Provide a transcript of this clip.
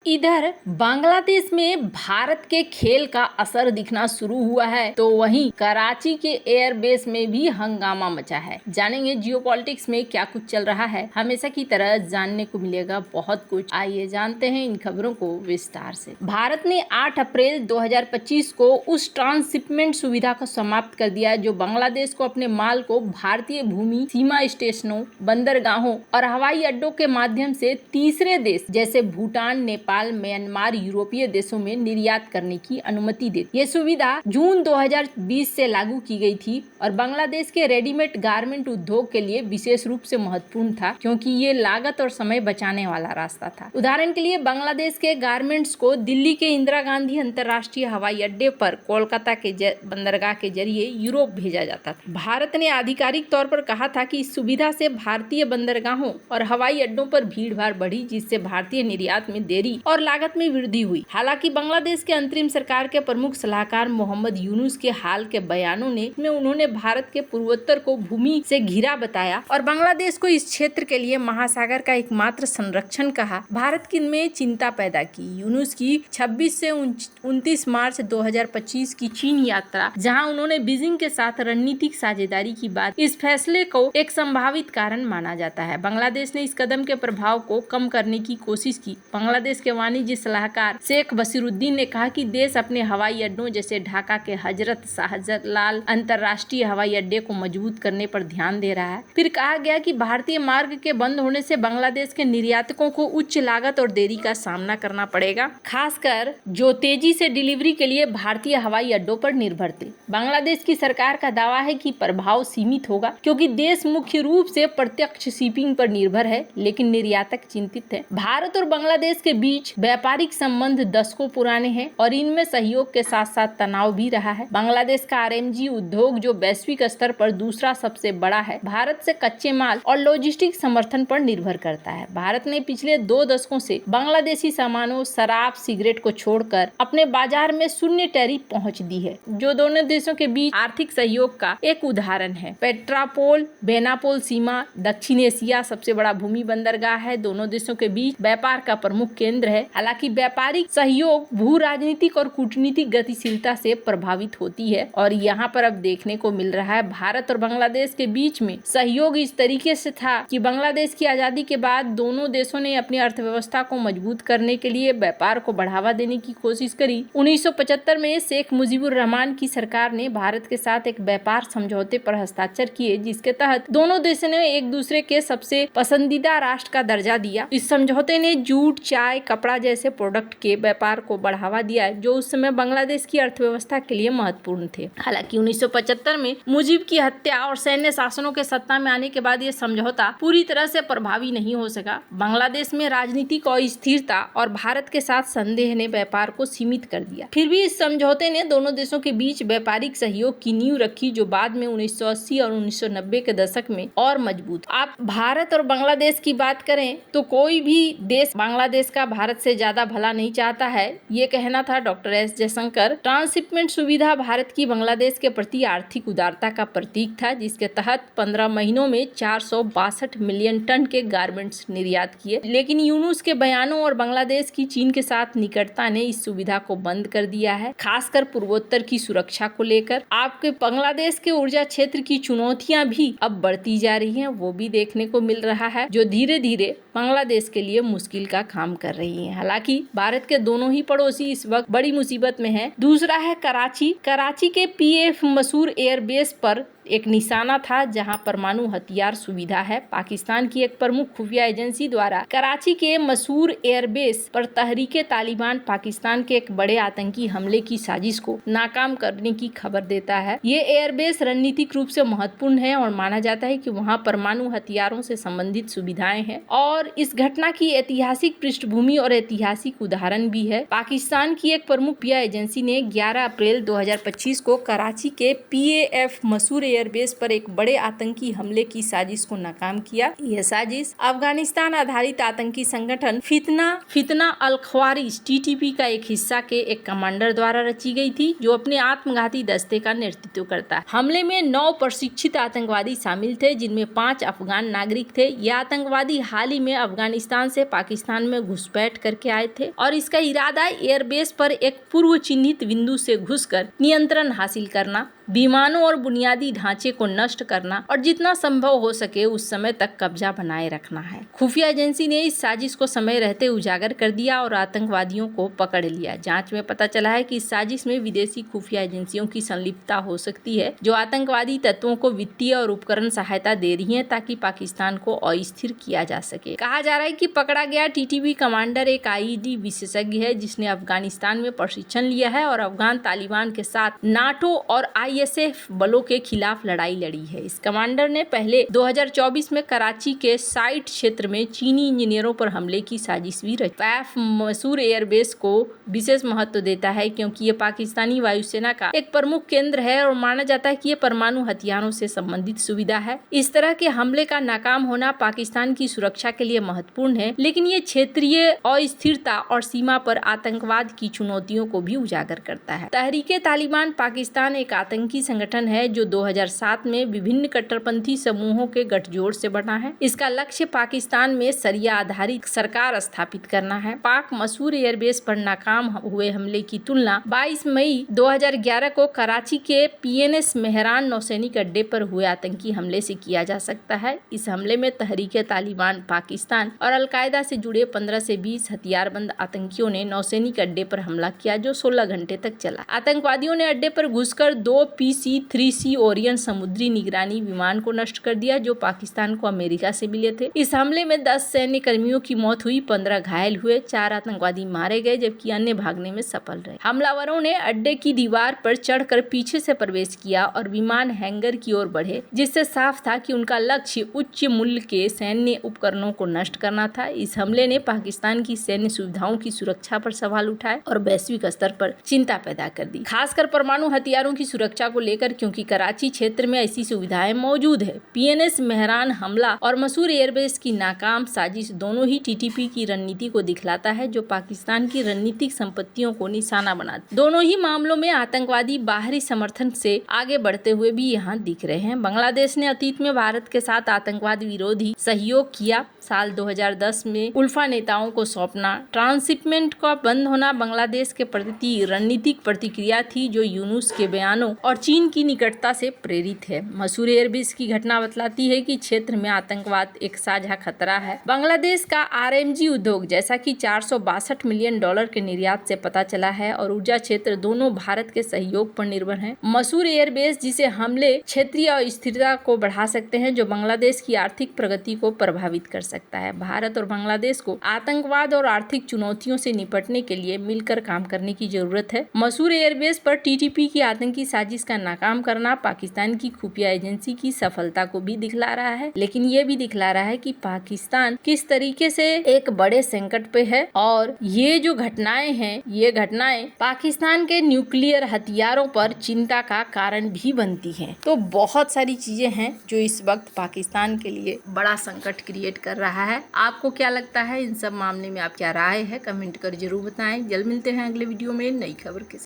इधर बांग्लादेश में भारत के खेल का असर दिखना शुरू हुआ है तो वहीं कराची के एयरबेस में भी हंगामा मचा है। जानेंगे जियोपॉलिटिक्स में क्या कुछ चल रहा है। हमेशा की तरह जानने को मिलेगा बहुत कुछ। आइए जानते हैं इन खबरों को विस्तार से। भारत ने 8 अप्रैल 2025 को उस ट्रांसशिपमेंट सुविधा को समाप्त कर दिया जो बांग्लादेश को अपने माल को भारतीय भूमि सीमा स्टेशनों, बंदरगाहों और हवाई अड्डों के माध्यम से तीसरे देश जैसे भूटान, नेपाल, म्यांमार, यूरोपीय देशों में निर्यात करने की अनुमति देती। ये सुविधा जून 2020 से लागू की गई थी और बांग्लादेश के रेडीमेड गारमेंट उद्योग के लिए विशेष रूप से महत्वपूर्ण था क्योंकि ये लागत और समय बचाने वाला रास्ता था। उदाहरण के लिए बांग्लादेश के गारमेंट्स को दिल्ली के इंदिरा गांधी अंतर्राष्ट्रीय हवाई अड्डे पर कोलकाता के बंदरगाह के जरिए यूरोप भेजा जाता था। भारत ने आधिकारिक तौर पर कहा था कि इस सुविधा से भारतीय बंदरगाहों और हवाई अड्डों पर भीड़ भाड़ बढ़ी जिससे भारतीय निर्यात में देरी और लागत में वृद्धि हुई। हालांकि बांग्लादेश के अंतरिम सरकार के प्रमुख सलाहकार मोहम्मद यूनुस के हाल के बयानों में उन्होंने भारत के पूर्वोत्तर को भूमि से घिरा बताया और बांग्लादेश को इस क्षेत्र के लिए महासागर का एकमात्र संरक्षण कहा। भारत की में चिंता पैदा की। यूनुस की 26 से 29 मार्च 2025 की चीन यात्रा, जहां उन्होंने बीजिंग के साथ रणनीतिक साझेदारी की बात, इस फैसले को एक संभावित कारण माना जाता है। बांग्लादेश ने इस कदम के प्रभाव को कम करने की कोशिश की। बांग्लादेश के वाणिज्य सलाहकार शेख बसीरुद्दीन ने कहा कि देश अपने हवाई अड्डों जैसे ढाका के हजरत शाहजलाल अंतर्राष्ट्रीय हवाई अड्डे को मजबूत करने पर ध्यान दे रहा है। फिर कहा गया कि भारतीय मार्ग के बंद होने से बांग्लादेश के निर्यातकों को उच्च लागत और देरी का सामना करना पड़ेगा, खासकर जो तेजी से डिलीवरी के लिए भारतीय हवाई अड्डों पर निर्भर थे। बांग्लादेश की सरकार का दावा है कि प्रभाव सीमित होगा क्योंकि देश मुख्य रूप से प्रत्यक्ष शिपिंग पर निर्भर है, लेकिन निर्यातक चिंतित है। भारत और बांग्लादेश के बीच व्यापारिक संबंध दशकों पुराने हैं और इनमें सहयोग के साथ साथ तनाव भी रहा है। बांग्लादेश का आरएमजी उद्योग जो वैश्विक स्तर पर दूसरा सबसे बड़ा है, भारत से कच्चे माल और लॉजिस्टिक समर्थन पर निर्भर करता है। भारत ने पिछले 2 दशकों से बांग्लादेशी सामानों, शराब, सिगरेट को छोड़कर अपने बाजार में शून्य टैरिफ पहुंच दी है, जो दोनों देशों के बीच आर्थिक सहयोग का एक उदाहरण है। पेट्रापोल बेनापोल सीमा दक्षिण एशिया सबसे बड़ा भूमि बंदरगाह है, दोनों देशों के बीच व्यापार का प्रमुख केंद्र है। हालांकि व्यापारिक सहयोग भू राजनीतिक और कूटनीतिक गतिशीलता से प्रभावित होती है और यहाँ पर अब देखने को मिल रहा है भारत और बांग्लादेश के बीच में सहयोग इस तरीके से था कि बांग्लादेश की आजादी के बाद दोनों देशों ने अपनी अर्थव्यवस्था को मजबूत करने के लिए व्यापार को बढ़ावा देने की कोशिश करी। 1975 में शेख मुजीबुर रहमान की सरकार ने भारत के साथ एक व्यापार समझौते पर हस्ताक्षर किए जिसके तहत दोनों देशों ने एक दूसरे के सबसे पसंदीदा राष्ट्र का दर्जा दिया। इस समझौते ने जूट, चाय, कपड़ा जैसे प्रोडक्ट के व्यापार को बढ़ावा दिया जो उस समय बांग्लादेश की अर्थव्यवस्था के लिए महत्वपूर्ण थे। हालांकि 1975 में मुजीब की हत्या और सैन्य शासनों के सत्ता में आने के बाद ये समझौता पूरी तरह से प्रभावी नहीं हो सका। बांग्लादेश में राजनीतिक अस्थिरता और भारत के साथ संदेह ने व्यापार को सीमित कर दिया। फिर भी इस समझौते ने दोनों देशों के बीच व्यापारिक सहयोग की नींव रखी जो बाद में 1980 और 1990 के दशक में और मजबूत। आप भारत और बांग्लादेश की बात करें तो कोई भी देश बांग्लादेश का भारत से ज्यादा भला नहीं चाहता है, ये कहना था डॉक्टर एस जयशंकर। ट्रांसशिपमेंट सुविधा भारत की बांग्लादेश के प्रति आर्थिक उदारता का प्रतीक था जिसके तहत 15 महीनों में 462 मिलियन टन के गारमेंट्स निर्यात किए। लेकिन यूनुस के बयानों और बांग्लादेश की चीन के साथ निकटता ने इस सुविधा को बंद कर दिया है, खासकर पूर्वोत्तर की सुरक्षा को लेकर। आपके बांग्लादेश के ऊर्जा क्षेत्र की चुनौतियां भी अब बढ़ती जा रही हैं, वो भी देखने को मिल रहा है जो धीरे धीरे बांग्लादेश के लिए मुश्किल का काम कर रही है। हालांकि भारत के दोनों ही पड़ोसी इस वक्त बड़ी मुसीबत में हैं। दूसरा है कराची के पीएफ मसूर एयरबेस पर एक निशाना था जहां परमाणु हथियार सुविधा है। पाकिस्तान की एक प्रमुख खुफिया एजेंसी द्वारा कराची के मसूर एयरबेस पर तहरीके तालिबान पाकिस्तान के एक बड़े आतंकी हमले की साजिश को नाकाम करने की खबर देता है। ये एयरबेस रणनीतिक रूप से महत्वपूर्ण है और माना जाता है कि वहां परमाणु हथियारों से संबंधित सुविधाएं हैं और इस घटना की ऐतिहासिक पृष्ठभूमि और ऐतिहासिक उदाहरण भी है। पाकिस्तान की एक प्रमुख खुफिया एजेंसी ने 11 अप्रैल 2025 को कराची के पीएफ मसूर एयरबेस पर एक बड़े आतंकी हमले की साजिश को नाकाम किया। यह साजिश अफगानिस्तान आधारित आतंकी संगठन फितना अल ख्वारिज TTP का एक हिस्सा के एक कमांडर द्वारा रची गई थी, जो अपने आत्मघाती दस्ते का नेतृत्व करता है। हमले में 9 प्रशिक्षित आतंकवादी शामिल थे, जिनमें 5 अफगान नागरिक थे। ये आतंकवादी हाल ही में अफगानिस्तान से पाकिस्तान में घुसपैठ करके आए थे और इसका इरादा एयरबेस पर एक पूर्व चिन्हित बिंदु से घुसकर नियंत्रण हासिल करना, विमानों और बुनियादी ढांचे को नष्ट करना और जितना संभव हो सके उस समय तक कब्जा बनाए रखना है। खुफिया एजेंसी ने इस साजिश को समय रहते उजागर कर दिया और आतंकवादियों को पकड़ लिया। जांच में पता चला है कि इस साजिश में विदेशी खुफिया एजेंसियों की संलिप्तता हो सकती है, जो आतंकवादी तत्वों को वित्तीय और उपकरण सहायता दे रही है ताकि पाकिस्तान को अस्थिर किया जा सके। कहा जा रहा है कि पकड़ा गया TTP कमांडर एक IED विशेषज्ञ है, जिसने अफगानिस्तान में प्रशिक्षण लिया है और अफगान तालिबान के साथ NATO और ISAF बलों के खिलाफ लड़ाई लड़ी है। इस कमांडर ने पहले 2024 में कराची के साइट क्षेत्र में चीनी इंजीनियरों पर हमले की साजिश भी रची। पैफ मसूर एयरबेस को विशेष महत्व देता है क्योंकि ये पाकिस्तानी वायुसेना का एक प्रमुख केंद्र है और माना जाता है कि ये परमाणु हथियारों से संबंधित सुविधा है। इस तरह के हमले का नाकाम होना पाकिस्तान की सुरक्षा के लिए महत्वपूर्ण है, लेकिन ये क्षेत्रीय अस्थिरता और सीमा पर आतंकवाद की चुनौतियों को भी उजागर करता है। तहरीके तालिबान पाकिस्तान एक आतंकी संगठन है जो 2007 में विभिन्न कट्टरपंथी समूहों के गठजोड़ से बना है। इसका लक्ष्य पाकिस्तान में शरिया आधारित सरकार स्थापित करना है। पाक मसूर एयरबेस पर नाकाम हुए हमले की तुलना 22 मई 2011 को कराची के PNS मेहरान नौसैनिक अड्डे पर हुए आतंकी हमले से किया जा सकता है। इस हमले में तहरीके तालिबान पाकिस्तान और अलकायदा से जुड़े 15 से 20 हथियारबंद आतंकियों ने नौसैनिक अड्डे पर हमला किया, जो 16 घंटे तक चला। आतंकवादियों ने अड्डे पर घुसकर 2 PC-3C ओरियन समुद्री निगरानी विमान को नष्ट कर दिया, जो पाकिस्तान को अमेरिका से मिले थे। इस हमले में 10 सैन्य कर्मियों की मौत हुई, 15 घायल हुए, 4 आतंकवादी मारे गए जबकि अन्य भागने में सफल रहे। हमलावरों ने अड्डे की दीवार पर चढ़कर पीछे से प्रवेश किया और विमान हैंगर की ओर बढ़े, जिससे साफ था कि उनका लक्ष्य उच्च मूल्य के सैन्य उपकरणों को नष्ट करना था। इस हमले ने पाकिस्तान की सैन्य सुविधाओं की सुरक्षा पर सवाल उठाए और वैश्विक स्तर पर चिंता पैदा कर दी, खासकर परमाणु हथियारों की सुरक्षा को लेकर, क्योंकि कराची क्षेत्र में ऐसी सुविधाएं मौजूद है। PNS मेहरान हमला और मसूर एयरबेस की नाकाम साजिश दोनों ही TTP की रणनीति को दिखलाता है, जो पाकिस्तान की रणनीतिक संपत्तियों को निशाना बनाती। दोनों ही मामलों में आतंकवादी बाहरी समर्थन से आगे बढ़ते हुए भी यहाँ दिख रहे हैं। बांग्लादेश ने अतीत में भारत के साथ आतंकवाद विरोधी सहयोग किया। साल 2010 में उल्फा नेताओं को सौंपना, ट्रांसशिपमेंट का बंद होना बांग्लादेश के प्रति रणनीतिक प्रतिक्रिया थी, जो यूनुस के बयानों और चीन की निकटता से प्रेरित है। मसूर एयरबेस की घटना बतलाती है कि क्षेत्र में आतंकवाद एक साझा खतरा है। बांग्लादेश का RMG उद्योग, जैसा कि $462 मिलियन के निर्यात से पता चला है, और ऊर्जा क्षेत्र दोनों भारत के सहयोग पर निर्भर हैं। मसूर एयरबेस जिसे हमले क्षेत्रीय अस्थिरता को बढ़ा सकते हैं, जो बांग्लादेश की आर्थिक प्रगति को प्रभावित कर सकता है। भारत और बांग्लादेश को आतंकवाद और आर्थिक चुनौतियों से निपटने के लिए मिलकर काम करने की जरूरत है। मसूर एयरबेस पर TTP की आतंकी साजिश का नाकाम करना पाकिस्तान की खुफिया एजेंसी की सफलता को भी दिखला रहा है, लेकिन ये भी दिखला रहा है कि पाकिस्तान किस तरीके से एक बड़े संकट पे है, और ये जो घटनाएं हैं, ये घटनाएं पाकिस्तान के न्यूक्लियर हथियारों पर चिंता का कारण भी बनती हैं। तो बहुत सारी चीजें हैं जो इस वक्त पाकिस्तान के लिए बड़ा संकट क्रिएट कर रहा है। आपको क्या लगता है इन सब मामले में? आप क्या राय है कमेंट कर जरूर बताएं। जल्द मिलते हैं अगले वीडियो में नई खबर के साथ।